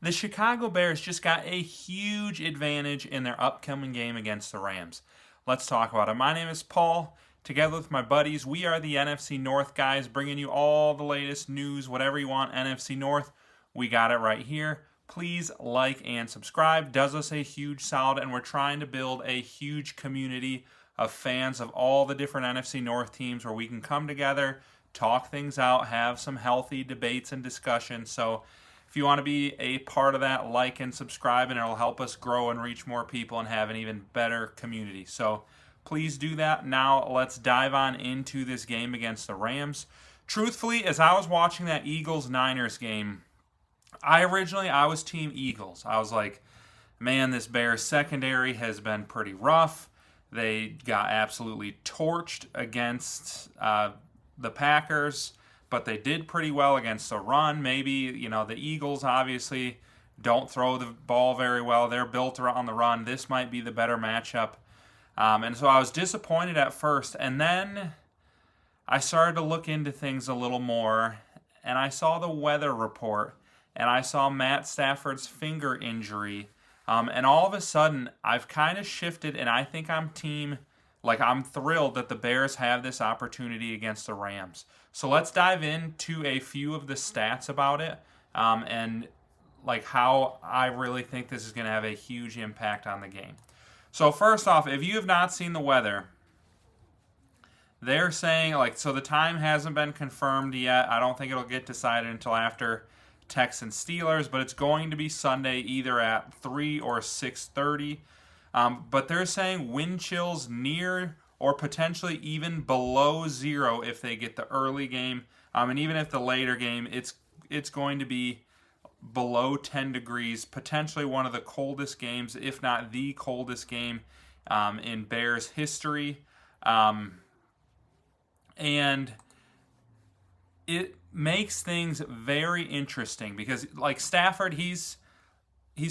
the Chicago Bears just got a huge advantage in their upcoming game against the Rams. Let's talk about it. My name is Paul. Together with my buddies, we are the NFC North Guys, bringing you all the latest news, whatever you want, NFC North. We got it right here. Please like and subscribe. Does us a huge solid, and we're trying to build a huge community of fans of all the different NFC North teams where we can come together, talk things out, have some healthy debates and discussions. So if you want to be a part of that, like and subscribe, and it'll help us grow and reach more people and have an even better community. So please do that. Now let's dive on into this game against the Rams. Truthfully, as I was watching that Eagles-Niners game, I was Team Eagles. I was like, man, this Bears secondary has been pretty rough. They got absolutely torched against the Packers, but they did pretty well against the run. Maybe, the Eagles obviously don't throw the ball very well. They're built around the run. This might be the better matchup. And so I was disappointed at first, and then I started to look into things a little more, and I saw the weather report, and I saw Matt Stafford's finger injury, and all of a sudden, I've kind of shifted, and I think I'm thrilled that the Bears have this opportunity against the Rams. So let's dive into a few of the stats about it, and how I really think this is going to have a huge impact on the game. So first off, if you have not seen the weather, they're saying, so the time hasn't been confirmed yet. I don't think it'll get decided until after Texans Steelers, but it's going to be Sunday either at 3 or 6:30. But they're saying wind chills near or potentially even below zero if they get the early game. And even if the later game, it's going to be below 10 degrees, potentially one of the coldest games, if not the coldest game in Bears history. And it makes things very interesting because, Stafford, he's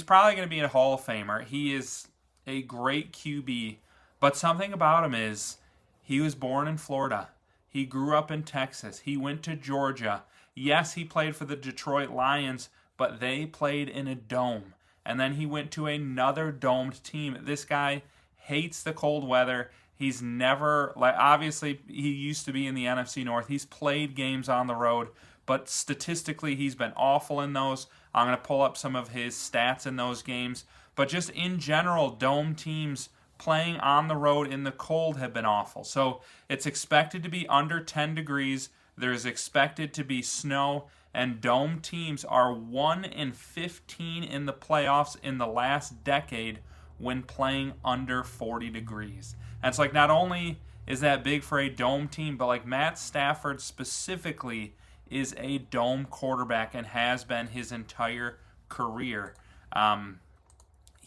probably going to be a Hall of Famer. He is a great QB, but something about him is he was born in Florida. He grew up in Texas. He went to Georgia. Yes, he played for the Detroit Lions, but they played in a dome. And then he went to another domed team. This guy hates the cold weather. He's never, obviously, he used to be in the NFC North. He's played games on the road, but statistically, he's been awful in those. I'm going to pull up some of his stats in those games. But just in general, dome teams playing on the road in the cold have been awful. So it's expected to be under 10 degrees. There's expected to be snow. And dome teams are 1-15 in the playoffs in the last decade when playing under 40 degrees. And it's not only is that big for a dome team, but Matt Stafford specifically is a dome quarterback and has been his entire career.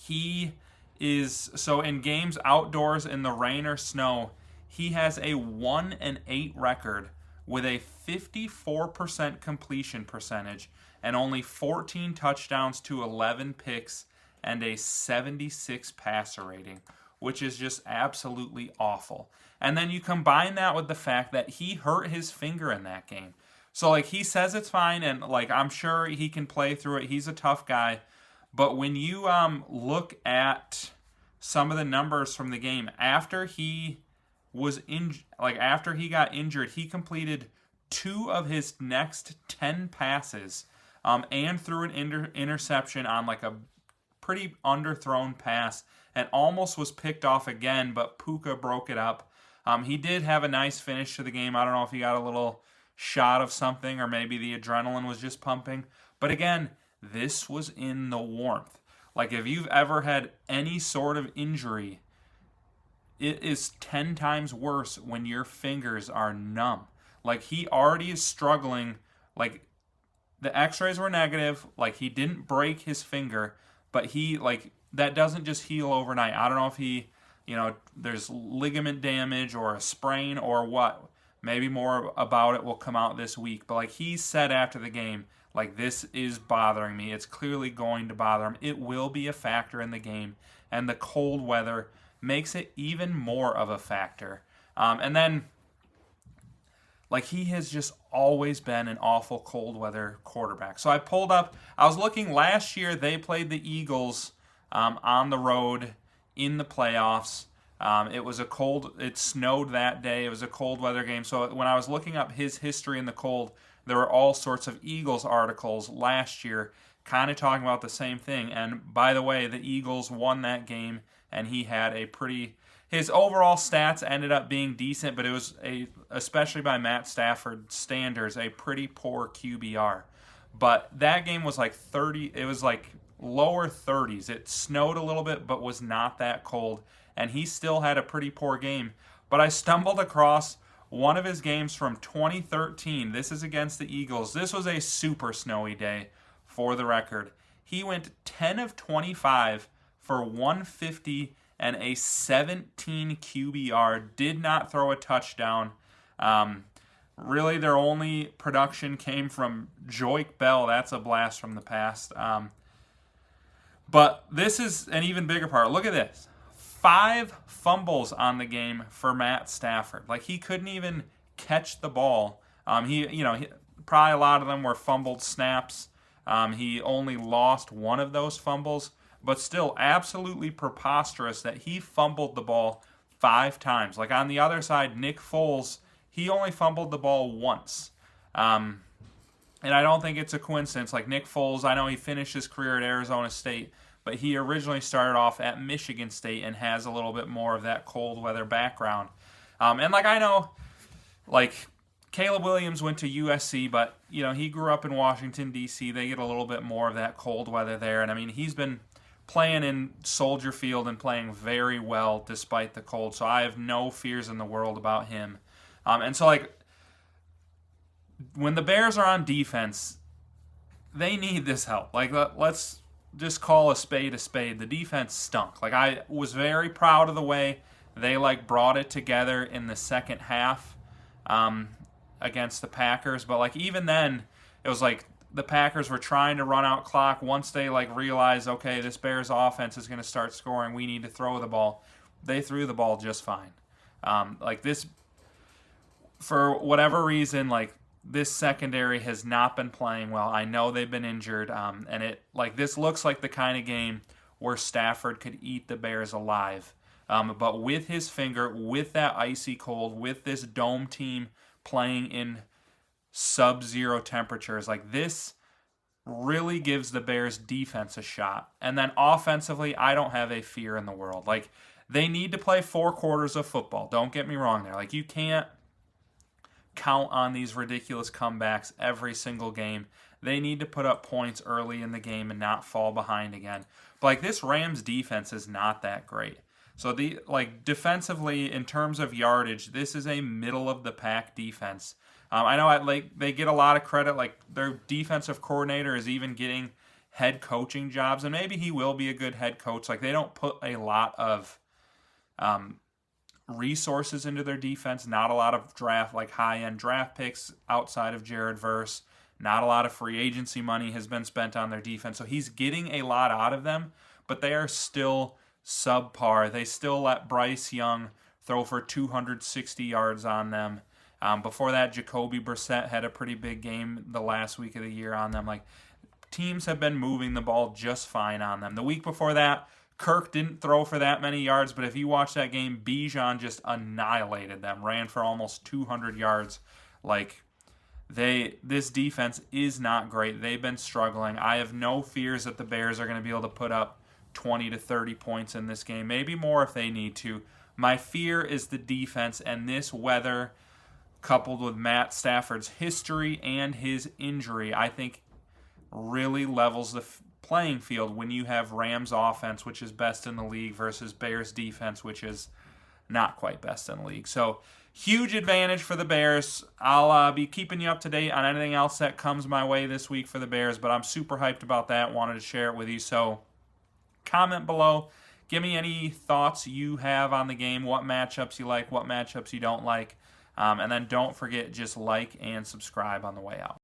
He is, so in games outdoors in the rain or snow, he has a 1-8 record with a 54% completion percentage and only 14 touchdowns to 11 picks and a 76 passer rating, which is just absolutely awful. And then you combine that with the fact that he hurt his finger in that game. So, he says it's fine, and, I'm sure he can play through it. He's a tough guy. But when you look at some of the numbers from the game, after he got injured, he completed 2 of his next 10 passes and threw an interception on, a pretty underthrown pass and almost was picked off again, but Puka broke it up. He did have a nice finish to the game. I don't know if he got a little shot of something or maybe the adrenaline was just pumping. But again, this was in the warmth. If you've ever had any sort of injury, it is 10 times worse when your fingers are numb. He already is struggling. The x-rays were negative. He didn't break his finger, but he, that doesn't just heal overnight. I don't know if he, there's ligament damage or a sprain or what. Maybe more about it will come out this week. But he said after the game, this is bothering me. It's clearly going to bother him. It will be a factor in the game. And the cold weather makes it even more of a factor. And then, like he has just always been an awful cold weather quarterback. So I was looking last year, they played the Eagles on the road in the playoffs. It snowed that day. It was a cold weather game. So when I was looking up his history in the cold, there were all sorts of Eagles articles last year kind of talking about the same thing. And by the way, the Eagles won that game, and he had his overall stats ended up being decent, but it was especially by Matt Stafford standards, a pretty poor QBR. But that game was like it was like lower 30s. It snowed a little bit, but was not that cold, and he still had a pretty poor game. But I stumbled across one of his games from 2013. This is against the Eagles. This was a super snowy day, for the record. He went 10 of 25 for 150 and a 17 QBR, did not throw a touchdown. Really, their only production came from Joik Bell. That's a blast from the past. But this is an even bigger part. Look at this. 5 fumbles on the game for Matt Stafford. Like, he couldn't even catch the ball. Probably a lot of them were fumbled snaps. He only lost one of those fumbles, but still absolutely preposterous that he fumbled the ball 5 times. Like, on the other side, Nick Foles, he only fumbled the ball once. And I don't think it's a coincidence. Like, Nick Foles, I know he finished his career at Arizona State, but he originally started off at Michigan State and has a little bit more of that cold weather background. And I know, Caleb Williams went to USC, but, he grew up in Washington, D.C. They get a little bit more of that cold weather there. And, he's been playing in Soldier Field and playing very well despite the cold. So I have no fears in the world about him. When the Bears are on defense, they need this help. Let's just call a spade a spade. The defense stunk. I was very proud of the way they brought it together in the second half against the Packers. But even then, it was the Packers were trying to run out clock. Once they realized, okay, this Bears offense is going to start scoring, we need to throw the ball. They threw the ball just fine. This, for whatever reason, this secondary has not been playing well. I know they've been injured, and this looks like the kind of game where Stafford could eat the Bears alive. But with his finger, with that icy cold, with this dome team playing in sub-zero temperatures, this really gives the Bears defense a shot. And then offensively, I don't have a fear in the world. They need to play 4 quarters of football. Don't get me wrong there. You can't count on these ridiculous comebacks every single game. They need to put up points early in the game and not fall behind again. But this Rams defense is not that great. So defensively, in terms of yardage, this is a middle of the pack defense. I know they get a lot of credit. Their defensive coordinator is even getting head coaching jobs, and maybe he will be a good head coach. They don't put a lot of resources into their defense, not a lot of high-end draft picks outside of Jared Verse. Not a lot of free agency money has been spent on their defense. So he's getting a lot out of them, but they are still subpar. They still let Bryce Young throw for 260 yards on them. Before that, Jacoby Brissett had a pretty big game the last week of the year on them. Teams have been moving the ball just fine on them. The week before that, Kirk didn't throw for that many yards, but if you watch that game, Bijan just annihilated them, ran for almost 200 yards. This defense is not great. They've been struggling. I have no fears that the Bears are going to be able to put up 20 to 30 points in this game, maybe more if they need to. My fear is the defense, and this weather, coupled with Matt Stafford's history and his injury, I think really levels the playing field when you have Rams offense, which is best in the league, versus Bears defense, which is not quite best in the league. So huge advantage for the Bears. I'll be keeping you up to date on anything else that comes my way this week for the Bears, but I'm super hyped about that. Wanted to share it with you. So comment below. Give me any thoughts you have on the game, what matchups you like, what matchups you don't like. And then don't forget, just like and subscribe on the way out.